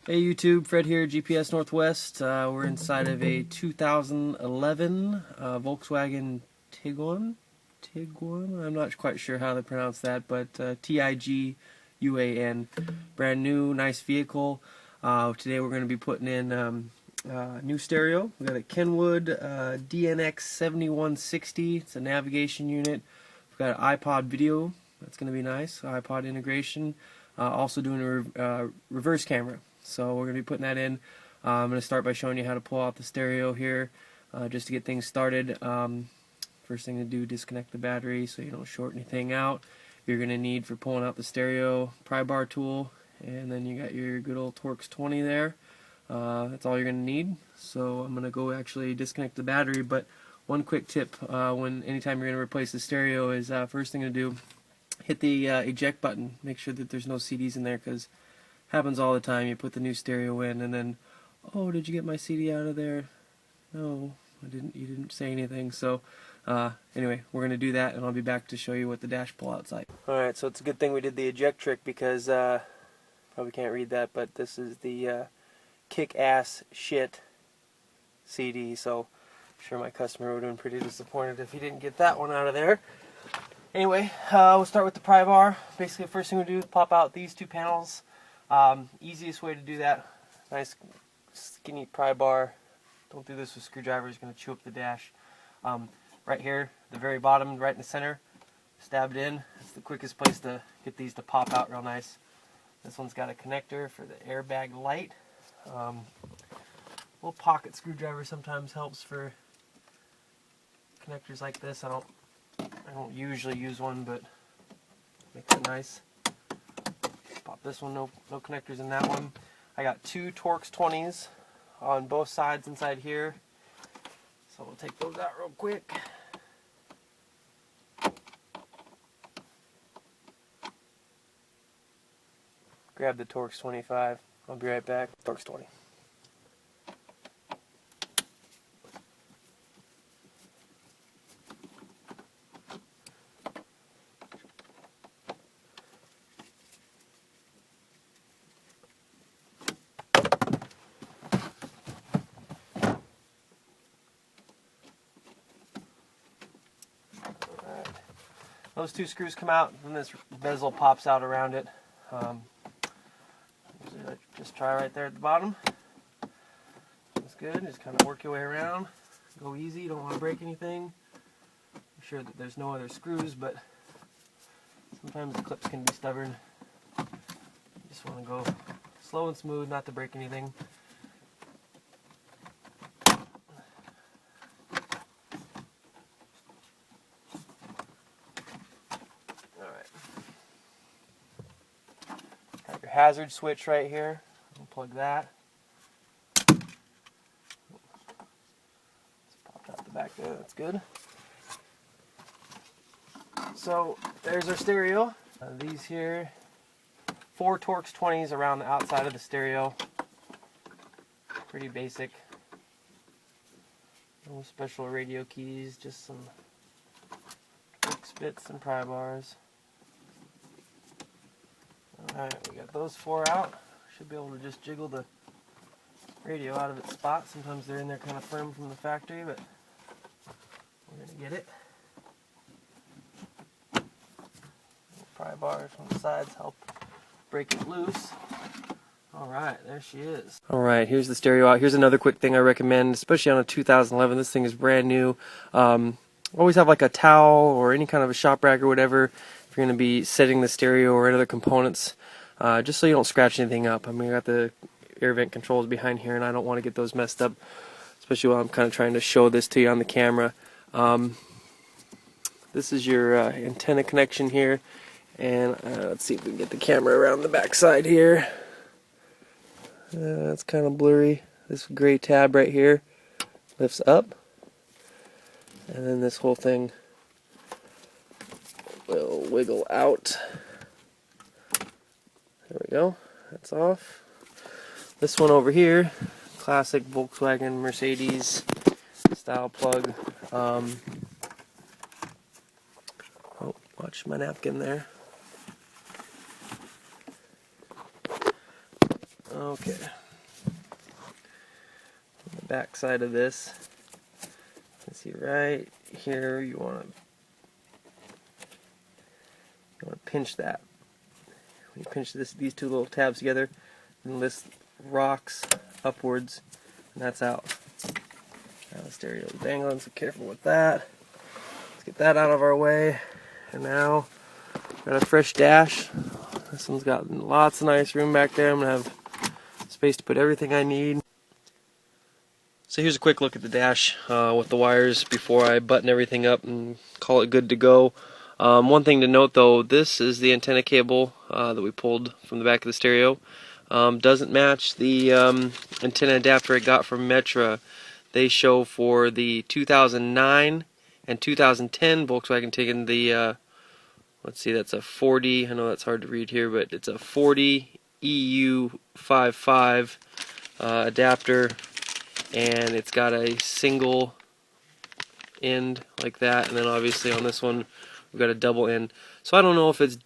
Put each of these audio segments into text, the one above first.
Hey YouTube, Fred here, GPS Northwest. We're inside of a 2011 Volkswagen Tiguan. I'm not quite sure how to pronounce that, but Tiguan. Brand new, nice vehicle. Today we're going to be putting in new stereo. We got a Kenwood DNX 7160. It's a navigation unit. We've got an iPod video. That's going to be nice. iPod integration. Also doing a reverse camera. So we're going to be putting that in. I'm going to start by showing you how to pull out the stereo here just to get things started. First thing to do, disconnect the battery so you don't short anything out. You're going to need for pulling out the stereo, pry bar tool, and then you got your good old Torx 20 there. That's all you're going to need. So I'm going to go actually disconnect the battery, but one quick tip anytime you're going to replace the stereo is first thing to do, hit the eject button. Make sure that there's no CDs in there, because happens all the time. You put the new stereo in and then, oh, did you get my CD out of there? No, I didn't. You didn't say anything. So anyway, we're going to do that, and I'll be back to show you what the dash pull-out's like. Alright, so it's a good thing we did the eject trick, because probably can't read that, but this is the kick-ass shit CD, so I'm sure my customer would have been pretty disappointed if he didn't get that one out of there. Anyway, we'll start with the pry bar. Basically, the first thing we do is pop out these two panels. Easiest way to do that, nice skinny pry bar. Don't do this with screwdrivers, going to chew up the dash. Right here, the very bottom, right in the center, stab it in. It's the quickest place to get these to pop out real nice. This one's got a connector for the airbag light. Little pocket screwdriver sometimes helps for connectors like this. I don't usually use one, but makes it nice. Pop this one, no connectors in that one. I got two Torx 20s on both sides inside here, so we'll take those out real quick. Grab the Torx 25. I'll be right back. Torx 20. Those two screws come out, and this bezel pops out around it. Just try right there at the bottom. That's good. Just kind of work your way around. Go easy. You don't want to break anything. Make sure that there's no other screws, but sometimes the clips can be stubborn. You just want to go slow and smooth, not to break anything. Hazard switch right here. Unplug that. Just popped out the back there. That's good. So there's our stereo. These here, 4 Torx 20s around the outside of the stereo. Pretty basic. No special radio keys, just some quick spits and pry bars. Alright, we got those 4 out. Should be able to just jiggle the radio out of its spot. Sometimes they're in there kind of firm from the factory, but we're going to get it. Pry bars from the sides help break it loose. Alright, there she is. Alright, here's the stereo out. Here's another quick thing I recommend, especially on a 2011. This thing is brand new. Always have like a towel or any kind of a shop rag or whatever if you're going to be setting the stereo or any other components, just so you don't scratch anything up. I mean, I got the air vent controls behind here, and I don't want to get those messed up, especially while I'm kind of trying to show this to you on the camera. This is your antenna connection here, and let's see if we can get the camera around the back side here. It's kind of blurry. This gray tab right here lifts up, and then this whole thing will wiggle out. There we go. That's off. This one over here, classic Volkswagen Mercedes style plug. Oh, watch my napkin there. Okay. On the back side of this, you can see right here, you want to pinch that. When you pinch these two little tabs together, and this rocks upwards, and that's out. Now the stereo's dangling, so careful with that. Let's get that out of our way. And now, got a fresh dash. This one's got lots of nice room back there. I'm going to have space to put everything I need. So here's a quick look at the dash with the wires before I button everything up and call it good to go. One thing to note though, this is the antenna cable that we pulled from the back of the stereo. Doesn't match the antenna adapter I got from Metra. They show for the 2009 and 2010 Volkswagen Tiguan the, let's see, that's a 40, I know that's hard to read here, but it's a 40 EU55 adapter, and it's got a single end like that, and then obviously on this one we've got a double end. So I don't know if it's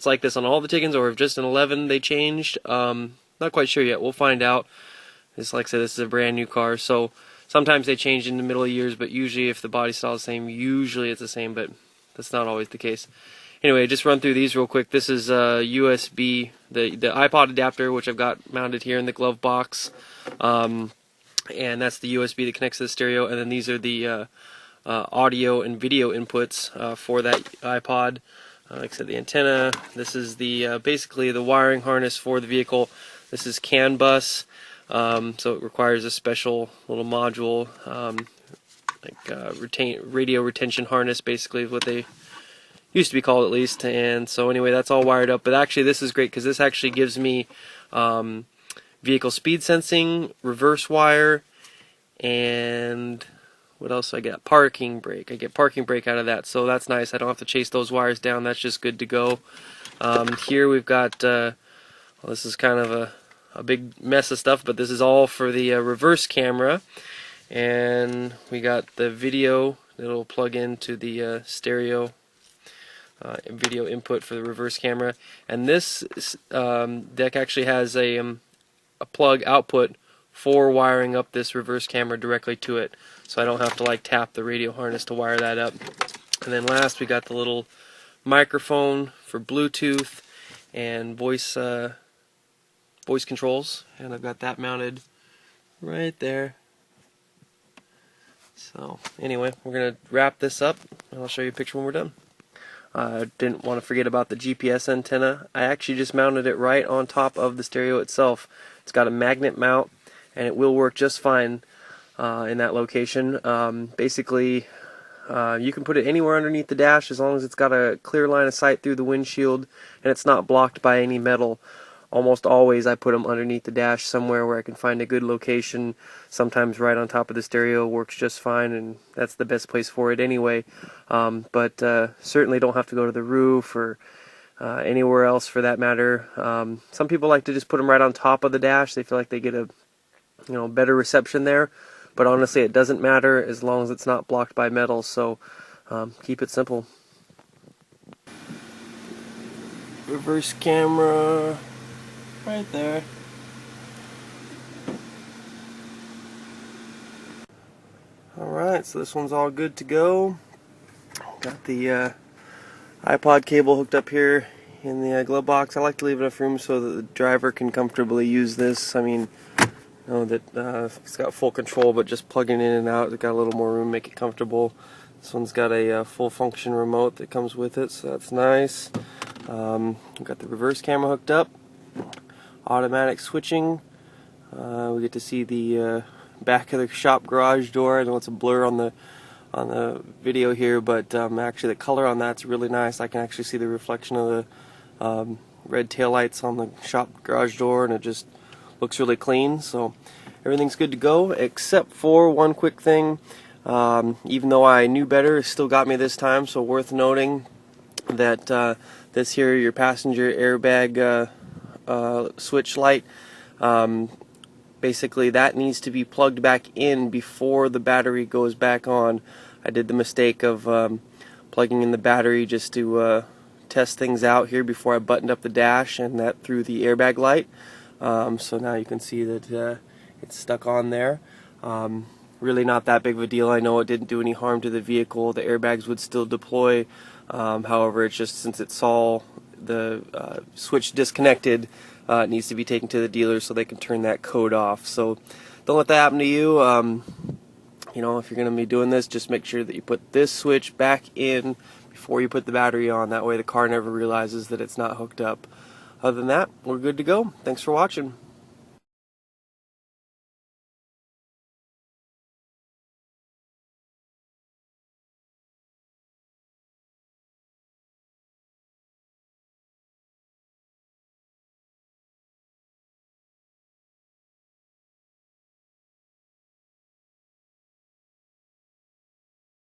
like this on all the Tigans or if just in 11 they changed. Not quite sure yet. We'll find out. It's like I said, this is a brand new car, so sometimes they change in the middle of years, but usually if the body style is the same, usually it's the same, but that's not always the case. Anyway, just run through these real quick. This is USB, the iPod adapter, which I've got mounted here in the glove box, and that's the USB that connects to the stereo, and then these are the audio and video inputs for that iPod. Like I said, the antenna. This is the basically the wiring harness for the vehicle. This is CAN bus, so it requires a special little module, radio retention harness, basically is what they used to be called at least. And so anyway, that's all wired up. But actually, this is great because this actually gives me vehicle speed sensing, reverse wire, and what else do I get? Parking brake. I get parking brake out of that, so that's nice. I don't have to chase those wires down. That's just good to go. Here we've got, well, this is kind of a big mess of stuff, but this is all for the reverse camera. And we got the video that'll plug into the stereo video input for the reverse camera. And this deck actually has a plug output for wiring up this reverse camera directly to it, so I don't have to like tap the radio harness to wire that up. And then last we got the little microphone for Bluetooth and voice controls, and I've got that mounted right there. So anyway, we're gonna wrap this up and I'll show you a picture when we're done. I didn't want to forget about the GPS antenna. I actually just mounted it right on top of the stereo itself. It's got a magnet mount, and it will work just fine in that location. Basically, you can put it anywhere underneath the dash as long as it's got a clear line of sight through the windshield and it's not blocked by any metal. Almost always I put them underneath the dash somewhere where I can find a good location. Sometimes right on top of the stereo works just fine, and that's the best place for it anyway. But certainly don't have to go to the roof or anywhere else for that matter. Some people like to just put them right on top of the dash. They feel like they get a better reception there. But honestly, it doesn't matter as long as it's not blocked by metal. So keep it simple. Reverse camera right there. Alright, so this one's all good to go. Got the iPod cable hooked up here in the glove box. I like to leave enough room so that the driver can comfortably use this. I mean, that it's got full control, but just plugging in and out, it's got a little more room, make it comfortable. This one's got a full function remote that comes with it, so that's nice. We've got the reverse camera hooked up, automatic switching. We get to see the back of the shop garage door. I know it's a blur on the video here, but actually the color on that's really nice. I can actually see the reflection of the red taillights on the shop garage door, and it just looks really clean. So everything's good to go, except for one quick thing. Even though I knew better, it still got me this time. So worth noting that this here, your passenger airbag switch light, basically that needs to be plugged back in before the battery goes back on. I did the mistake of plugging in the battery just to test things out here before I buttoned up the dash, and that threw the airbag light. So now you can see that it's stuck on there. Really not that big of a deal. I know it didn't do any harm to the vehicle. The airbags would still deploy. However, it's just since it saw the switch disconnected, it needs to be taken to the dealer so they can turn that code off. So don't let that happen to you. You know, if you're going to be doing this, just make sure that you put this switch back in before you put the battery on. That way the car never realizes that it's not hooked up. Other than that, we're good to go. Thanks for watching.